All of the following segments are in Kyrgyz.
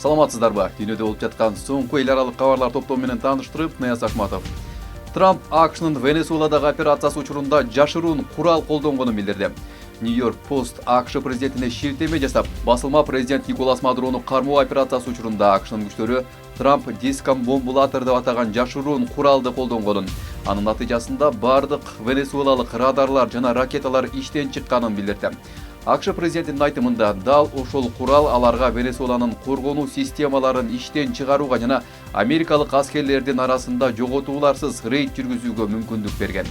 Саламатсыздарбы? Дүйнөдө болуп жаткан соңку эл аралык кабарлар топтому менен тааныштырып, Наяз Ашматов. Трамп АКШнын Венесуэладагы операциясы учурунда жашыруун курал колдонгонун билдирди. Нью-Йорк Пост АКШ президентине шилтеме жасап, басылма президент Николас Мадурону кармоо операциясы учурунда АКШнын күчтөрү Трамп дискомбомбулатор деп атаган жашыруун куралды колдонгонун, анын натыйжасында бардык венесуэлалык радарлар жана ракеталар иштен чыкканын билдирди. АКШ президентинин айтымында дал ошол курал аларга Венесуэланын коргонуу системаларын иштен чыгарууга жана америкалык аскерлердин арасында жоготууларсыз рейд жүргүзүүгө мүмкүндүк берген.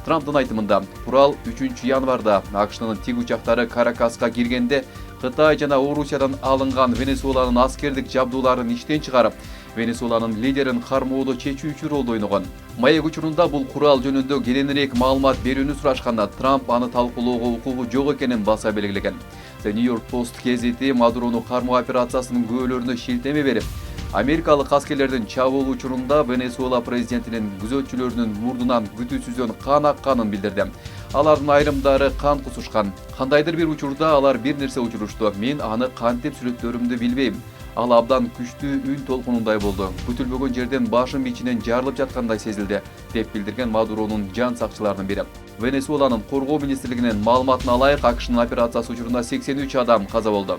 Трамптын айтымында курал 3 январда АКШнын тиг учактары Каракаска киргенде Кытай жана Орусиядан алынган Венесуэланын аскердик жабдууларын иштен чыгарып, Венесуэланын лидерин кармоодо чечүүчү ролду ойногон. Маек учурунда бул курал жөнүндө кененирээк маалымат берүүнү сурашканда Трамп аны талкуулоого укугу жок экенин баса белгилеген. The New York Post гезити Мадурону кармоо операциясынын күбөлөрүнө шилтеме берип, америкалык аскерлердин чабуул учурунда Венесуэла президентинин күзөтчүлөрүнүн мурдунан күтүүсүздөн кан акканын билдирди. Алардын айрымдары кан кусушкан. Кандайдыр бир учурда алар бир нерсе учурушту. Мен аны кантип сүрөттөрүмдү билбейм. Ал абдан күчтүү үн толкунундай болду. Күтүлбөгөн жерден башым ичинен жарылып жаткандай сезилди, деп билдирген Мадуронун жан сакчыларынын бири. Венесуэланын коргоо министрлигинин маалыматына ылайык, АКШнын операциясы учурунда 83 адам каза болду.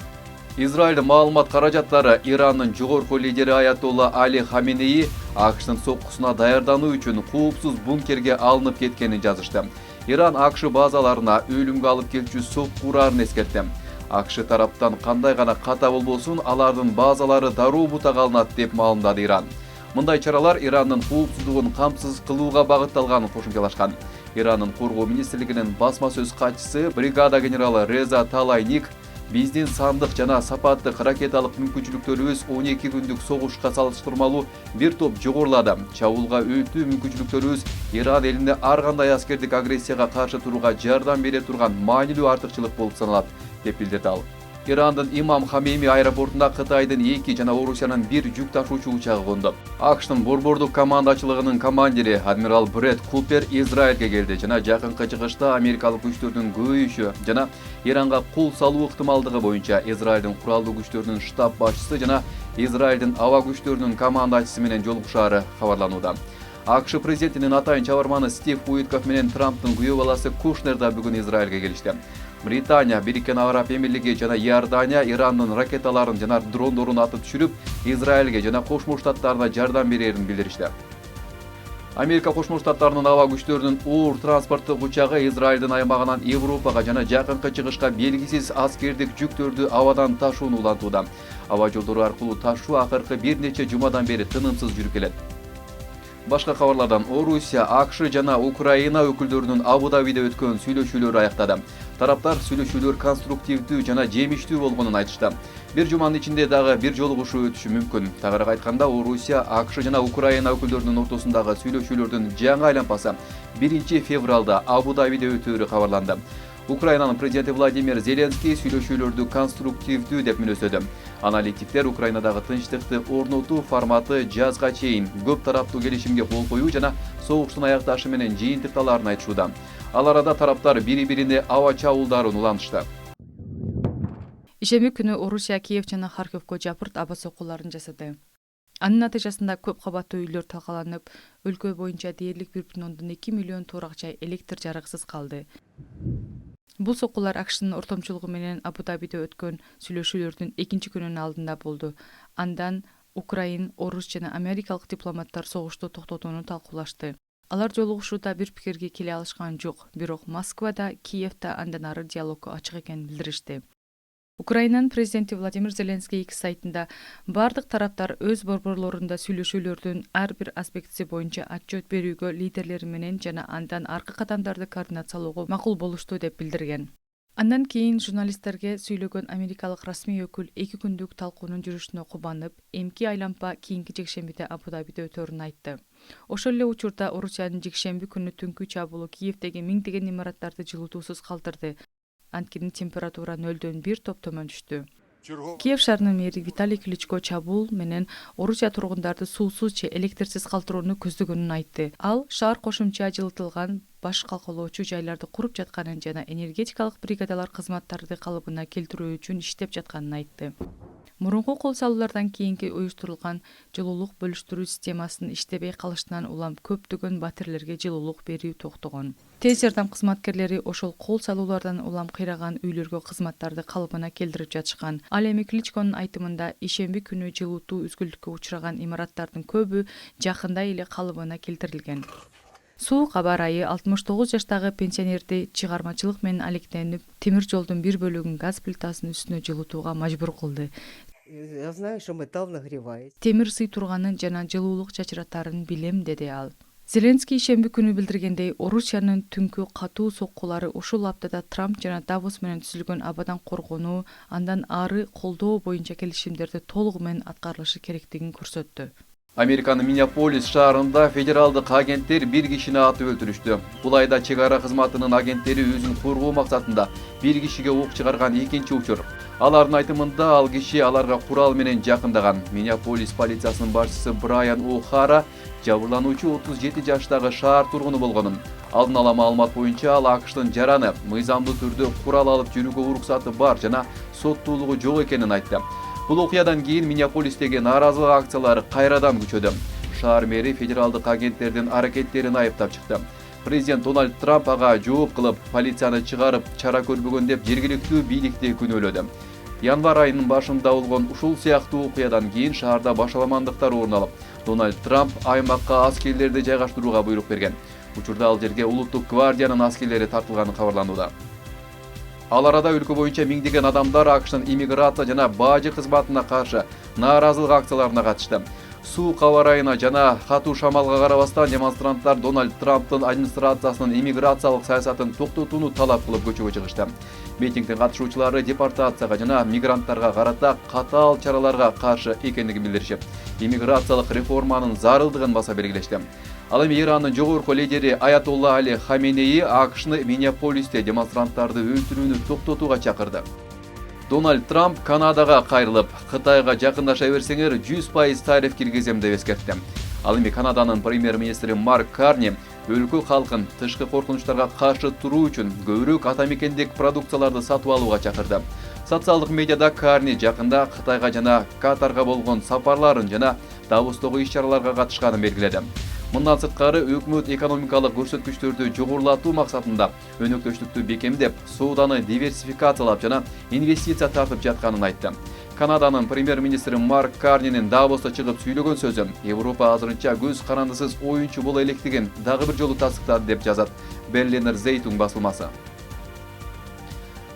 Израиль маалымат каражаттары Ирандын жогорку лидери Аятолла Али Хаменеи АКШнын соккусуна даярдануу үчүн куупсуз бункерге алынып кеткенин жазышты. Иран АКШ базаларына өлүмгө алып келчү сокку урарын эскертти. АКШ тараптан кандай гана ката болбосун, алардын базалары дароо бутага алынат деп маалымдады Иран. Мындай чаралар Ирандын коопсуздугун камсыз кылууга багытталганын кошумчалашкан. Ирандын коргоо министрлигинин басма сөз катчысы бригада генералы Реза Талайник биздин сандык жана сапаттык ракеталык мүмкүнчүлүктөрүбүз 12 күндүк согушка салыштырмалуу бир топ жогорулады. Чабуулга өтүү мүмкүнчүлүктөрүбүз Иран элине ар кандай аскердик агрессияга каршы турууга жардам бере турган маанилүү артыкчылык болуп саналат, деп билдирди ал. Ирандын Имам Хамейми аэропортунда Кытайдын 2 жана Орусиянын 1 жүк ташуучу учагы конду. АКШнын борбордук командачылыгынын командири адмирал Брэд Купер Израилге келди жана жакынкы чыгышта америкалык күчтөрдүн көбөйүшү жана Иранга кул салуу ыктымалдыгы боюнча Израилдин куралдуу күчтөрүнүн штаб башчысы жана Израилдин аба күчтөрүнүн командачысы менен жолугушаары кабарланууда. АКШ президентинин атайын чабарманы Стив Уитков менен Трамптын күйөө баласы Кушнер да бүгүн Израилге келишти. Британия, Бириккен Араб Эмирлиги жана Иордания Ирандын ракеталарын жана дрондорун атып түшүрүп, Израилге жана Кошмо Штаттарына жардам берерин билдиришти. Америка Кошмо Штаттарынын аба күчтөрүнүн оор транспорттук учагы Израилдин аймагынан Европага жана жакынкы чыгышка белгисиз аскердик жүктөрдү абадан ташууну улантууда. Аба жолдору аркылуу ташуу акыркы бир нече жумадан бери тынымсыз жүрүп келет. Башка кабарлардан Орусия, АКШ жана Украина өкүлдөрүнүн Абу-Дабиде өткөн сүйлөшүүлөрү аяктады. Тараптар сүйлөшүүлөр конструктивдүү жана жемиштүү болгонун айтышты. Бир жуманын ичинде дагы бир жолугушуу өтүшү мүмкүн. Тагыраак айтканда, Орусия, АКШ жана Украина өкүлдөрүнүн ортосундагы сүйлөшүүлөрдүн жаңы айланпасы 1 февралда Абу-Дабиде өтөөрү кабарланды. Украинанын президенти Владимир Зеленский сүйлөшүүлөрдү конструктивдүү деп мүнөздөдү. Аналитиктер Украинадагы тынчтыкты орнотуу форматы жазга чейин көп тараптуу келишимге кол коюу жана согуштун аякташы менен жыйынтыкталаарын айтышууда. Ал арада тараптар бири-бирине аба чабуулдарын улантышты. Ишемби күнү Орусия Киев жана Харьковго жапырт аба соккуларын жасады. Анын натыйжасында көп кабаттуу үйлөр талкаланып, өлкө боюнча дээрлик 1,2 миллион турак жай электр жарыгысыз калды. Бул соккулар АКШнын ортомчулугу менен Абу-Дабиде өткөн сүйлөшүүлөрдүн 2-күнүнүн алдында болду. Андан Украин, Орус жана америкалык дипломаттар согушту токтотууну талкуулашты. Алар жолугушууда бир пикирге келе алышкан жок, бирок Москвада, Киевде андан ары диалогго ачык экенин билдиришти. Украинанын президенти Владимир Зеленский X сайтында бардык тараптар өз борборлорунда сүйлөшүүлөрдүн ар бир аспектиси боюнча отчет берүүгө лидерлери менен жана андан аркы кадамдарды координациялоого макул болушту деп билдирген. Андан кийин журналисттерге сүйлөгөн америкалык расмий өкүл 2 күндүк талкуунун жүрүшүнө кубанып, эмки айланпа кийинки жекшембиде Абу-Дабиде өтөөрүн айтты. Ошол эле учурда Орусиянын жекшемби күнү түнкү чабуулу Киевдеги миңдеген имараттарды жылытуусуз калтырды. Анткени температура 0-дөн 1 топ төмөн түштү. Киев шаарынын мэри Виталий Кличко чабуул менен Орусия тургундарды суусуз же электрсиз калтырууну көздөгөнүн айтты. Ал шаар кошумча жылытылган баш калкалоочу жайларды куруп жатканын жана энергетикалык бригадалар кызматтарды калыбына келтирүү үчүн иштеп жатканын айтты. Мурунку кол салуулардан кийинки уюштурулган жылуулук бөлүштүрүү системасынын иштебей калышынан улам көптөгөн батирлерге жылуулук берүү токтогон. Тез жардам кызматкерлери ошол кол салуулардан улам кыйраган үйлөргө кызматтарды калыбына келтирип жатышкан. Ал эми Кличконун айтымында ишемби күнү жылуутуу үзгүлтүккө учураган имараттардын көбү жакында эле калыбына келтирилген. Суук аба ырайы 69 жаштагы пенсионерди чыгармачылык менен алектенип, темир жолдун бир бөлүгүн газ плитасынын үстүнө жылытууга мажбур кылды. Я знаю, что металл нагревает. Темир сый турганын жана жылуулук чачыратарын билем, деди ал. Зеленский ишемби күнү билдиргендей, Орусиянын түнкү катуу соккулары ушул аптада Трамп жана Давос менен түзүлгөн абадан коргонуу, андан ары колдоо боюнча келишимдерди толугу менен аткарылышы керектигин көрсөттү. Американын Миннеаполис шаарында федералдык агенттер бир кишини атып өлтүрүштү. Бул айда чек ара кызматынын агенттери өзүн коргоо максатында бир кишиге ок чыгарган экинчи учур. Алардын айтымында ал киши аларга курал менен жакындаган. Миннеаполис полициясынын башчысы Брайан О'Хара жабырлануучу 37 жаштагы шаар тургуну болгонун. Алдын ала маалымат боюнча ал АКШтын жараны мыйзамдуу түрдө курал алып жүрүүгө уруксаты бар жана соттуулугу жок экенин айтты. Бул окуядан кийин Миннеаполистеги нааразылык акциялары кайрадан күчөдү. Шаар мэри федералдык агенттердин аракеттерин айыптап чыкты. Президент Дональд Трамп ага жооп кылып, полицияны чыгарып, чара көрбөгөн деп жергиликтүү бийликти күнөөлөдү. Январь айынын башында болгон ушул сыяктуу окуядан кийин шаарда башаламандыктар орун алып, Дональд Трамп аймакка аскерлерди жайгаштырууга буйрук берген. Учурда ал жерге улуттук гвардиянын аскерлери тартылганы кабарланууда. Ал арада өлкө боюнча миңдеген адамдар АКШтын иммиграция жана бажы кызматына каршы нааразылык акцияларына катышты. Суук аба ырайына жана катуу шамалга карабастан демонстранттар Дональд Трамптын администрациясынын иммиграциялык саясатын токтотууну талап кылып көчөгө чыгышты. Митингдин катышуучулары депортацияга жана мигранттарга карата катаал чараларга каршы экендигин билдиришип, иммиграциялык реформанын зарылдыгын баса белгилешти. Ал эми Ирандын жогорку лидери Аятолла Али Хаменеи АКШны Миннеаполисте демонстранттарды өлтүрүүнү токтотууга чакырды. Дональд Трамп Канадага кайрылып, Кытайга жакындаша берсеңер 100% тариф киргизем деп эскертти. Ал эми Канаданын премьер-министри Марк Карни өлкө калкын тышкы коркунучтарга каршы туруу үчүн көбүрөөк атамекендик продукцияларды сатып алууга чакырды. Социалдык медиада Карни жакында Кытайга жана Катарга болгон сапарларын жана Давостогу иш-чараларга катышканын белгиледи. Мындан сырткары өкмөт экономикалык көрсөткүчтөрдү жогорулатуу максатында өнөктөштүктү бекемдеп, сооданы диверсификациялап жана инвестиция тартып жатканын айтты. Канаданын премьер-министри Марк Карнинин Давоста чыгып сүйлөгөн сөзү Европа азырынча көз карандысыз оюнчу боло электигин дагы бир жолу тастыктады деп жазат Berliner Zeitung басылмасы.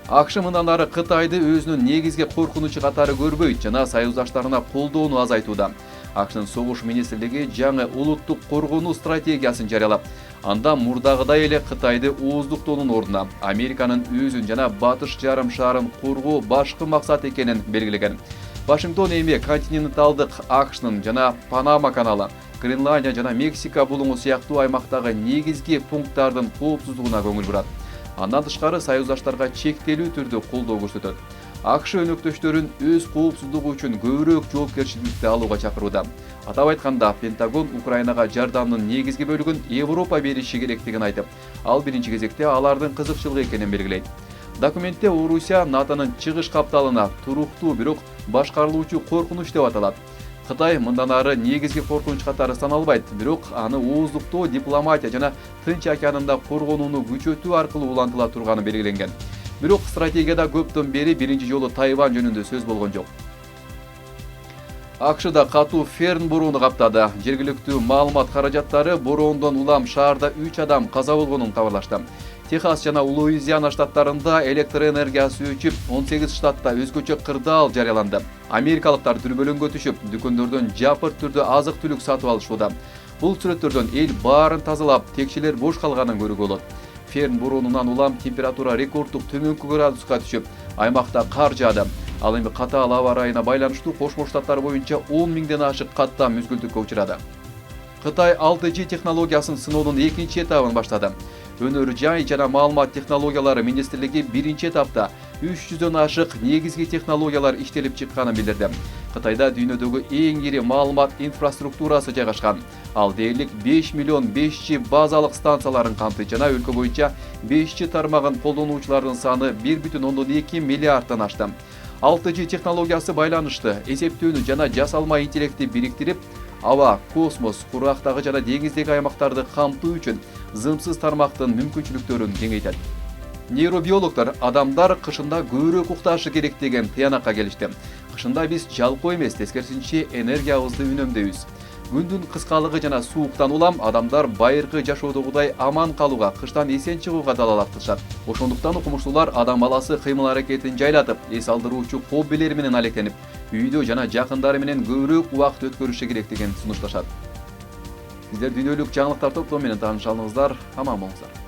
АКШ мындан ары Кытайды өзүнүн негизги коркунучу катары көрбөйт жана союздаштарына колдоону азайтууда. АКШнын согуш министрлиги жаңы улуттук коргонуу стратегиясын жарыялап, анда мурдагыдай эле Кытайды ооздуктоонун ордуна Американын өзүн жана батыш жарым шарын коргоо башкы максат экенин белгилеген. Вашингтон эми континенталдык АКШнын жана Панама каналы, Гренландия жана Мексика булуңу сыяктуу аймактагы негизги пункттардын коопсуздугуна көңүл бурат. Андан тышкары союздаштарга чектелүү түрдө колдоо көрсөтөт. АКШ өнөктөштөрүн өз коопсуздугу үчүн көбүрөөк жоопкерчиликти алууга чакырууда. Атап айтканда, Пентагон Украинага жардамдын негизги бөлүгүн Европа бериши керектигин айтып, ал биринчи кезекте алардын кызыкчылыгы экенин белгилейт. Документте Орусия НАТОнун чыгыш капталына туруктуу бирок башкарылуучу коркунуч деп аталат. Кытай мындан ары негизги коркунуч катары саналбайт, бирок аны ооздуктоо, дипломатия жана Тынч океанында коргонууну күчөтүү аркылуу улантыла турганы белгиленген. Бирок стратегияда көптөн бери биринчи жолу Тайвань жөнүндө сөз болгон жок. АКШда катуу Ферн бороону каптады. Жергиликтүү маалымат каражаттары бороондон улам шаарда 3 адам каза болгонун кабарлашты. Техас жана Луизиана штаттарында электр энергиясы өчүп, 18 штатта өзгөчө кырдаал жарыяланды. Америкалыктар дүрбөлөңгө түшүп, дүкөндөрдөн жапыр түрдө азык-түлүк сатып алышууда. Бул сүрөттөрдөн эл баарын тазалап, текшелер бош калганын көрүүгө болот. Ферн бороонунан улам температура рекордтук төмөнкү градуска түшүп, аймакта кар жаады. Ал эми катаал аба ырайына байланыштуу Кошмо Штаттар боюнча 10 миңден ашык каттам мүзгүлтүккө учурады. Кытай 6G технологиясын сыноонун экинчи этабын баштады. Өнөр жай жана маалымат технологиялары министрлиги биринчи этапта 300дөн ашык негизги технологиялар иштелип чыкканын билдирди. Кытайда дүйнөдөгү эң ири маалымат инфраструктурасы жайгашкан. Ал дээрлик 5 миллион 5G базалык станцияларын камтыйт жана өлкө боюнча 5G тармагын колдонуучулардын саны 1,2 миллиарддан ашты. 6G технологиясы байланышты эсептөөнү жана жасалма интеллектти бириктирип, аба, космос, курактагы жана деңиздеги аймактарды камтуу үчүн зымсыз тармактын мүмкүнчүлүктөрүн кеңейтет. Нейробиологдор адамдар кышында көбүрөөк укташы керек деген тыянакка келишти. Кышында биз жалпоо эмес, тескерисинче энергиябызды үнөмдөйбүз. Күндүн кыскалыгы жана сууктан улам адамдар байыркы жашоодогудай аман калууга, кыштан эсен чыгууга далалаттышат. Ошондуктан окумуштуулар адам баласы кыймыл аракетин жайлатып, эс алдыруучу хоббилери менен алектенип, үйдө жана жакындары менен көбүрөөк убакыт өткөрүшү керектигин сунушташат. Сиздер дүйнөлүк жаңылыктар топтому менен тааныша алыңыздар. Аман болуңуздар.